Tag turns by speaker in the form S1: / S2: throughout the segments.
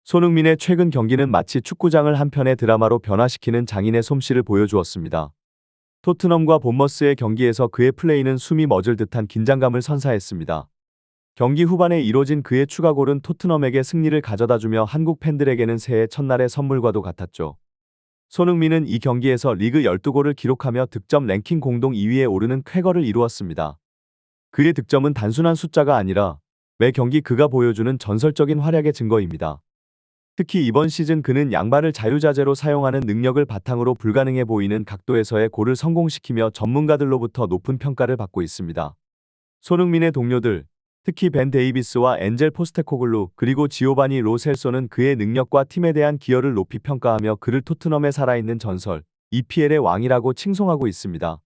S1: 손흥민의 최근 경기는 마치 축구장을 한 편의 드라마로 변화시키는 장인의 솜씨를 보여주었습니다. 토트넘과 본머스의 경기에서 그의 플레이는 숨이 멎을 듯한 긴장감을 선사했습니다. 경기 후반에 이뤄진 그의 추가골은 토트넘에게 승리를 가져다주며 한국 팬들에게는 새해 첫날의 선물과도 같았죠. 손흥민은 이 경기에서 리그 12골을 기록하며 득점 랭킹 공동 2위에 오르는 쾌거를 이루었습니다. 그의 득점은 단순한 숫자가 아니라 매 경기 그가 보여주는 전설적인 활약의 증거입니다. 특히 이번 시즌 그는 양발을 자유자재로 사용하는 능력을 바탕으로 불가능해 보이는 각도에서의 골을 성공시키며 전문가들로부터 높은 평가를 받고 있습니다. 손흥민의 동료들, 특히 벤 데이비스와 엔젤 포스테코글루 그리고 지오바니 로 셀소는 그의 능력과 팀에 대한 기여를 높이 평가하며 그를 토트넘의 살아있는 전설, EPL의 왕이라고 칭송하고 있습니다.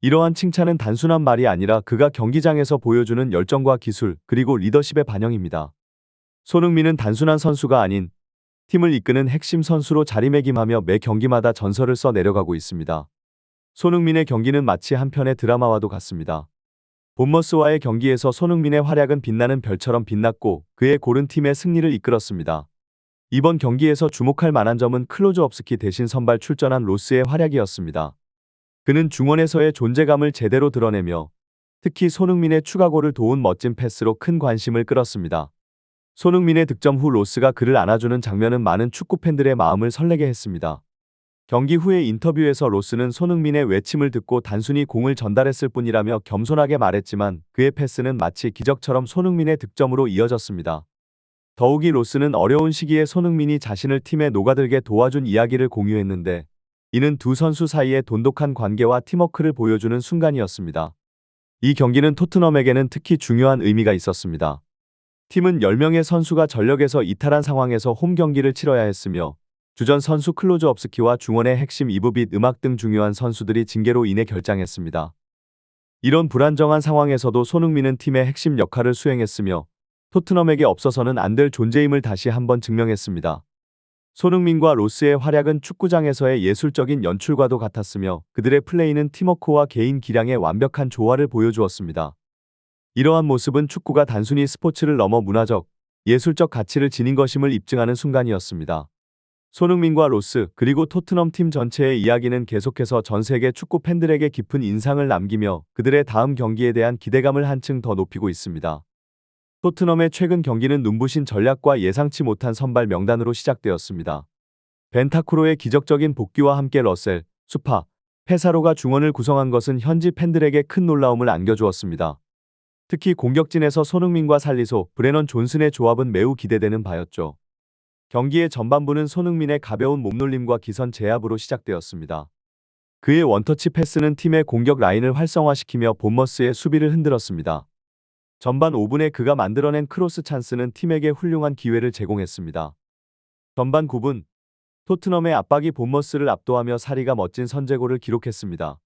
S1: 이러한 칭찬은 단순한 말이 아니라 그가 경기장에서 보여주는 열정과 기술, 그리고 리더십의 반영입니다. 손흥민은 단순한 선수가 아닌 팀을 이끄는 핵심 선수로 자리매김하며 매 경기마다 전설을 써 내려가고 있습니다. 손흥민의 경기는 마치 한 편의 드라마와도 같습니다. 본머스와의 경기에서 손흥민의 활약은 빛나는 별처럼 빛났고 그의 골은 팀의 승리를 이끌었습니다. 이번 경기에서 주목할 만한 점은 클로즈업스키 대신 선발 출전한 로스의 활약이었습니다. 그는 중원에서의 존재감을 제대로 드러내며 특히 손흥민의 추가골을 도운 멋진 패스로 큰 관심을 끌었습니다. 손흥민의 득점 후 로스가 그를 안아주는 장면은 많은 축구팬들의 마음을 설레게 했습니다. 경기 후의 인터뷰에서 로스는 손흥민의 외침을 듣고 단순히 공을 전달했을 뿐이라며 겸손하게 말했지만 그의 패스는 마치 기적처럼 손흥민의 득점으로 이어졌습니다. 더욱이 로스는 어려운 시기에 손흥민이 자신을 팀에 녹아들게 도와준 이야기를 공유했는데 이는 두 선수 사이의 돈독한 관계와 팀워크를 보여주는 순간이었습니다. 이 경기는 토트넘에게는 특히 중요한 의미가 있었습니다. 팀은 10명의 선수가 전력에서 이탈한 상황에서 홈 경기를 치러야 했으며 주전 선수 클로즈업스키와 중원의 핵심 이브 빗 음악 등 중요한 선수들이 징계로 인해 결장했습니다. 이런 불안정한 상황에서도 손흥민은 팀의 핵심 역할을 수행했으며 토트넘에게 없어서는 안 될 존재임을 다시 한번 증명했습니다. 손흥민과 로스의 활약은 축구장에서의 예술적인 연출과도 같았으며 그들의 플레이는 팀워크와 개인 기량의 완벽한 조화를 보여주었습니다. 이러한 모습은 축구가 단순히 스포츠를 넘어 문화적, 예술적 가치를 지닌 것임을 입증하는 순간이었습니다. 손흥민과 로스 그리고 토트넘 팀 전체의 이야기는 계속해서 전 세계 축구 팬들에게 깊은 인상을 남기며 그들의 다음 경기에 대한 기대감을 한층 더 높이고 있습니다. 토트넘의 최근 경기는 눈부신 전략과 예상치 못한 선발 명단으로 시작되었습니다. 벤타쿠로의 기적적인 복귀와 함께 러셀, 수파, 페사로가 중원을 구성한 것은 현지 팬들에게 큰 놀라움을 안겨주었습니다. 특히 공격진에서 손흥민과 살리소, 브레넌 존슨의 조합은 매우 기대되는 바였죠. 경기의 전반부는 손흥민의 가벼운 몸놀림과 기선 제압으로 시작되었습니다. 그의 원터치 패스는 팀의 공격 라인을 활성화시키며 본머스의 수비를 흔들었습니다. 전반 5분에 그가 만들어낸 크로스 찬스는 팀에게 훌륭한 기회를 제공했습니다. 전반 9분, 토트넘의 압박이 본머스를 압도하며 사리가 멋진 선제골을 기록했습니다.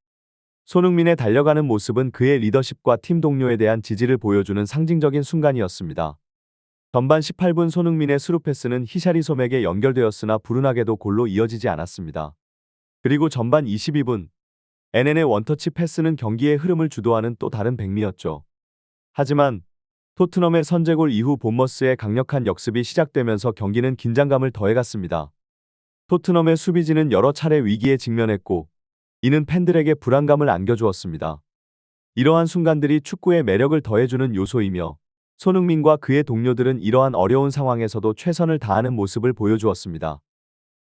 S1: 손흥민의 달려가는 모습은 그의 리더십과 팀 동료에 대한 지지를 보여주는 상징적인 순간이었습니다. 전반 18분 손흥민의 스루 패스는 히샤리솜에게 연결되었으나 불운하게도 골로 이어지지 않았습니다. 그리고 전반 22분, NN의 원터치 패스는 경기의 흐름을 주도하는 또 다른 백미였죠. 하지만 토트넘의 선제골 이후 본머스의 강력한 역습이 시작되면서 경기는 긴장감을 더해갔습니다. 토트넘의 수비진은 여러 차례 위기에 직면했고 이는 팬들에게 불안감을 안겨주었습니다. 이러한 순간들이 축구의 매력을 더해주는 요소이며 손흥민과 그의 동료들은 이러한 어려운 상황에서도 최선을 다하는 모습을 보여주었습니다.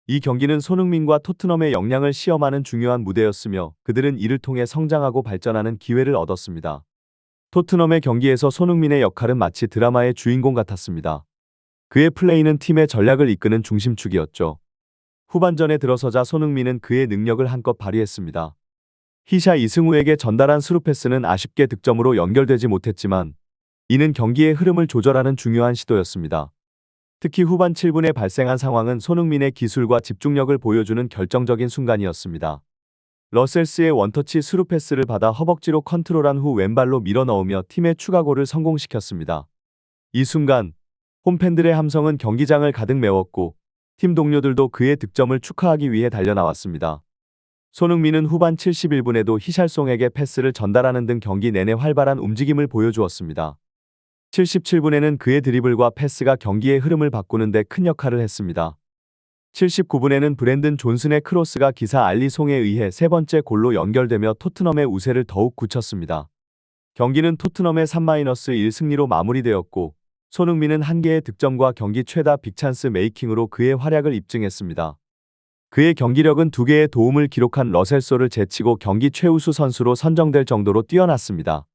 S1: 이 경기는 손흥민과 토트넘의 역량을 시험하는 중요한 무대였으며 그들은 이를 통해 성장하고 발전하는 기회를 얻었습니다. 토트넘의 경기에서 손흥민의 역할은 마치 드라마의 주인공 같았습니다. 그의 플레이는 팀의 전략을 이끄는 중심축이었죠. 후반전에 들어서자 손흥민은 그의 능력을 한껏 발휘했습니다. 히샤 이승우에게 전달한 스루 패스는 아쉽게 득점으로 연결되지 못했지만 이는 경기의 흐름을 조절하는 중요한 시도였습니다. 특히 후반 7분에 발생한 상황은 손흥민의 기술과 집중력을 보여주는 결정적인 순간이었습니다. 러셀스의 원터치 스루 패스를 받아 허벅지로 컨트롤한 후 왼발로 밀어넣으며 팀의 추가골을 성공시켰습니다. 이 순간 홈팬들의 함성은 경기장을 가득 메웠고 팀 동료들도 그의 득점을 축하하기 위해 달려나왔습니다. 손흥민은 후반 71분에도 히샬송에게 패스를 전달하는 등 경기 내내 활발한 움직임을 보여주었습니다. 77분에는 그의 드리블과 패스가 경기의 흐름을 바꾸는 데 큰 역할을 했습니다. 79분에는 브랜든 존슨의 크로스가 기사 알리송에 의해 세 번째 골로 연결되며 토트넘의 우세를 더욱 굳혔습니다. 경기는 토트넘의 3-1 승리로 마무리되었고 손흥민은 한 개의 득점과 경기 최다 빅찬스 메이킹으로 그의 활약을 입증했습니다. 그의 경기력은 2개의 도움을 기록한 러셀소를 제치고 경기 최우수 선수로 선정될 정도로 뛰어났습니다.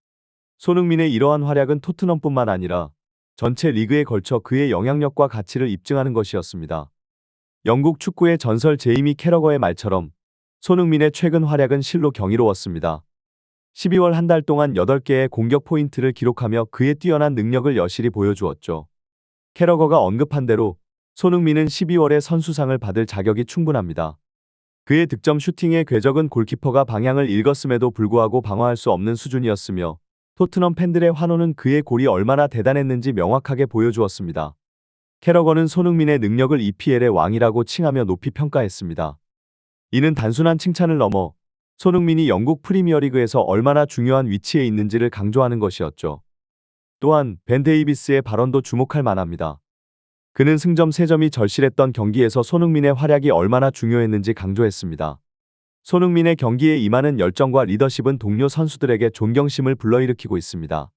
S1: 손흥민의 이러한 활약은 토트넘뿐만 아니라 전체 리그에 걸쳐 그의 영향력과 가치를 입증하는 것이었습니다. 영국 축구의 전설 제이미 캐러거의 말처럼 손흥민의 최근 활약은 실로 경이로웠습니다. 12월 한 달 동안 8개의 공격 포인트를 기록하며 그의 뛰어난 능력을 여실히 보여주었죠. 캐러거가 언급한 대로 손흥민은 12월에 선수상을 받을 자격이 충분합니다. 그의 득점 슈팅의 궤적은 골키퍼가 방향을 읽었음에도 불구하고 방어할 수 없는 수준이었으며 토트넘 팬들의 환호는 그의 골이 얼마나 대단했는지 명확하게 보여주었습니다. 캐러거는 손흥민의 능력을 EPL의 왕이라고 칭하며 높이 평가했습니다. 이는 단순한 칭찬을 넘어 손흥민이 영국 프리미어리그에서 얼마나 중요한 위치에 있는지를 강조하는 것이었죠. 또한 벤 데이비스의 발언도 주목할 만합니다. 그는 승점 3점이 절실했던 경기에서 손흥민의 활약이 얼마나 중요했는지 강조했습니다. 손흥민의 경기에 임하는 열정과 리더십은 동료 선수들에게 존경심을 불러일으키고 있습니다.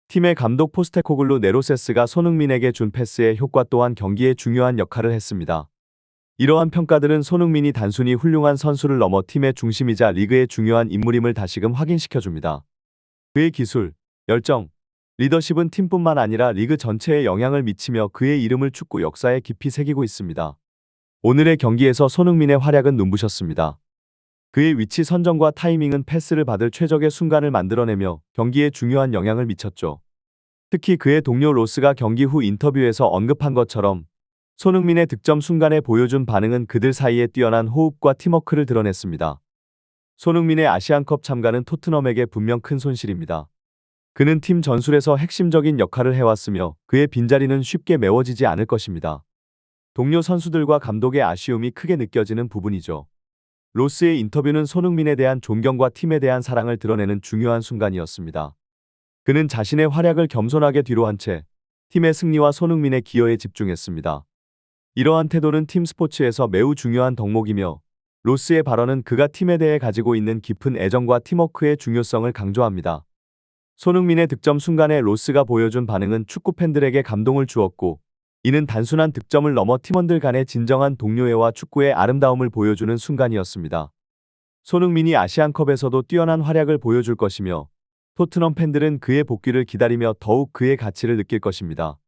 S1: 팀의 감독 포스테코글루 네로세스가 손흥민에게 준 패스의 효과 또한 경기에 중요한 역할을 했습니다. 이러한 평가들은 손흥민이 단순히 훌륭한 선수를 넘어 팀의 중심이자 리그의 중요한 인물임을 다시금 확인시켜줍니다. 그의 기술, 열정, 리더십은 팀뿐만 아니라 리그 전체에 영향을 미치며 그의 이름을 축구 역사에 깊이 새기고 있습니다. 오늘의 경기에서 손흥민의 활약은 눈부셨습니다. 그의 위치 선정과 타이밍은 패스를 받을 최적의 순간을 만들어내며 경기에 중요한 영향을 미쳤죠. 특히 그의 동료 로스가 경기 후 인터뷰에서 언급한 것처럼 손흥민의 득점 순간에 보여준 반응은 그들 사이의 뛰어난 호흡과 팀워크를 드러냈습니다. 손흥민의 아시안컵 참가는 토트넘에게 분명 큰 손실입니다. 그는 팀 전술에서 핵심적인 역할을 해왔으며 그의 빈자리는 쉽게 메워지지 않을 것입니다. 동료 선수들과 감독의 아쉬움이 크게 느껴지는 부분이죠. 로스의 인터뷰는 손흥민에 대한 존경과 팀에 대한 사랑을 드러내는 중요한 순간이었습니다. 그는 자신의 활약을 겸손하게 뒤로한 채 팀의 승리와 손흥민의 기여에 집중했습니다. 이러한 태도는 팀 스포츠에서 매우 중요한 덕목이며 로스의 발언은 그가 팀에 대해 가지고 있는 깊은 애정과 팀워크의 중요성을 강조합니다. 손흥민의 득점 순간에 로스가 보여준 반응은 축구 팬들에게 감동을 주었고 이는 단순한 득점을 넘어 팀원들 간의 진정한 동료애와 축구의 아름다움을 보여주는 순간이었습니다. 손흥민이 아시안컵에서도 뛰어난 활약을 보여줄 것이며 토트넘 팬들은 그의 복귀를 기다리며 더욱 그의 가치를 느낄 것입니다.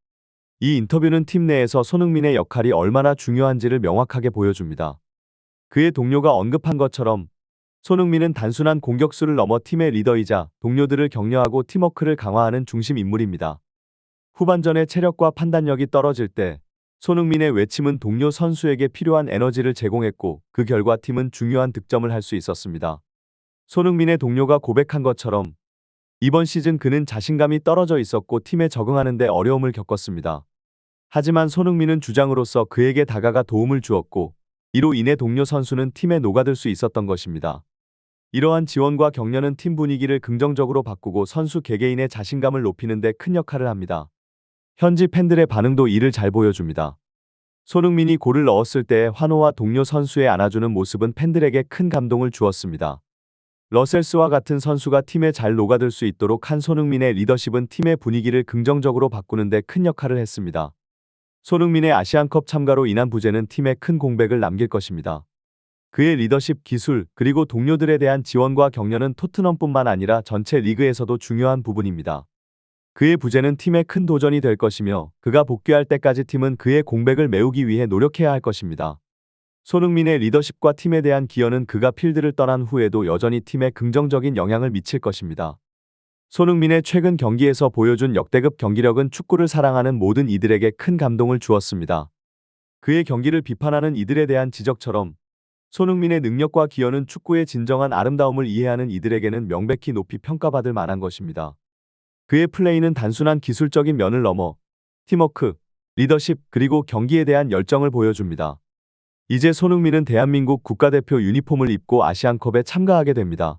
S1: 이 인터뷰는 팀 내에서 손흥민의 역할이 얼마나 중요한지를 명확하게 보여줍니다. 그의 동료가 언급한 것처럼 손흥민은 단순한 공격수를 넘어 팀의 리더이자 동료들을 격려하고 팀워크를 강화하는 중심 인물입니다. 후반전에 체력과 판단력이 떨어질 때 손흥민의 외침은 동료 선수에게 필요한 에너지를 제공했고 그 결과 팀은 중요한 득점을 할 수 있었습니다. 손흥민의 동료가 고백한 것처럼 이번 시즌 그는 자신감이 떨어져 있었고 팀에 적응하는 데 어려움을 겪었습니다. 하지만 손흥민은 주장으로서 그에게 다가가 도움을 주었고 이로 인해 동료 선수는 팀에 녹아들 수 있었던 것입니다. 이러한 지원과 격려는 팀 분위기를 긍정적으로 바꾸고 선수 개개인의 자신감을 높이는 데 큰 역할을 합니다. 현지 팬들의 반응도 이를 잘 보여줍니다. 손흥민이 골을 넣었을 때의 환호와 동료 선수의 안아주는 모습은 팬들에게 큰 감동을 주었습니다. 러셀스와 같은 선수가 팀에 잘 녹아들 수 있도록 한 손흥민의 리더십은 팀의 분위기를 긍정적으로 바꾸는 데 큰 역할을 했습니다. 손흥민의 아시안컵 참가로 인한 부재는 팀에 큰 공백을 남길 것입니다. 그의 리더십, 기술, 그리고 동료들에 대한 지원과 격려는 토트넘뿐만 아니라 전체 리그에서도 중요한 부분입니다. 그의 부재는 팀에 큰 도전이 될 것이며 그가 복귀할 때까지 팀은 그의 공백을 메우기 위해 노력해야 할 것입니다. 손흥민의 리더십과 팀에 대한 기여는 그가 필드를 떠난 후에도 여전히 팀에 긍정적인 영향을 미칠 것입니다. 손흥민의 최근 경기에서 보여준 역대급 경기력은 축구를 사랑하는 모든 이들에게 큰 감동을 주었습니다. 그의 경기를 비판하는 이들에 대한 지적처럼 손흥민의 능력과 기여는 축구의 진정한 아름다움을 이해하는 이들에게는 명백히 높이 평가받을 만한 것입니다. 그의 플레이는 단순한 기술적인 면을 넘어 팀워크, 리더십, 그리고 경기에 대한 열정을 보여줍니다. 이제 손흥민은 대한민국 국가대표 유니폼을 입고 아시안컵에 참가하게 됩니다.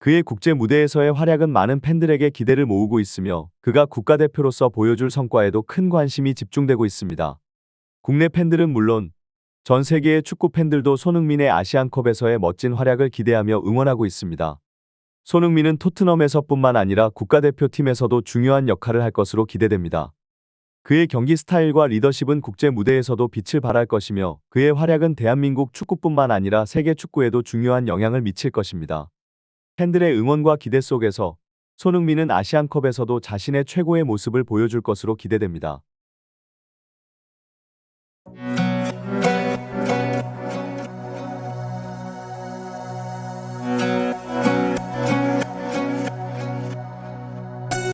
S1: 그의 국제 무대에서의 활약은 많은 팬들에게 기대를 모으고 있으며 그가 국가대표로서 보여줄 성과에도 큰 관심이 집중되고 있습니다. 국내 팬들은 물론 전 세계의 축구 팬들도 손흥민의 아시안컵에서의 멋진 활약을 기대하며 응원하고 있습니다. 손흥민은 토트넘에서뿐만 아니라 국가대표팀에서도 중요한 역할을 할 것으로 기대됩니다. 그의 경기 스타일과 리더십은 국제 무대에서도 빛을 발할 것이며 그의 활약은 대한민국 축구뿐만 아니라 세계 축구에도 중요한 영향을 미칠 것입니다. 팬들의 응원과 기대 속에서 손흥민은 아시안컵에서도 자신의 최고의 모습을 보여줄 것으로 기대됩니다.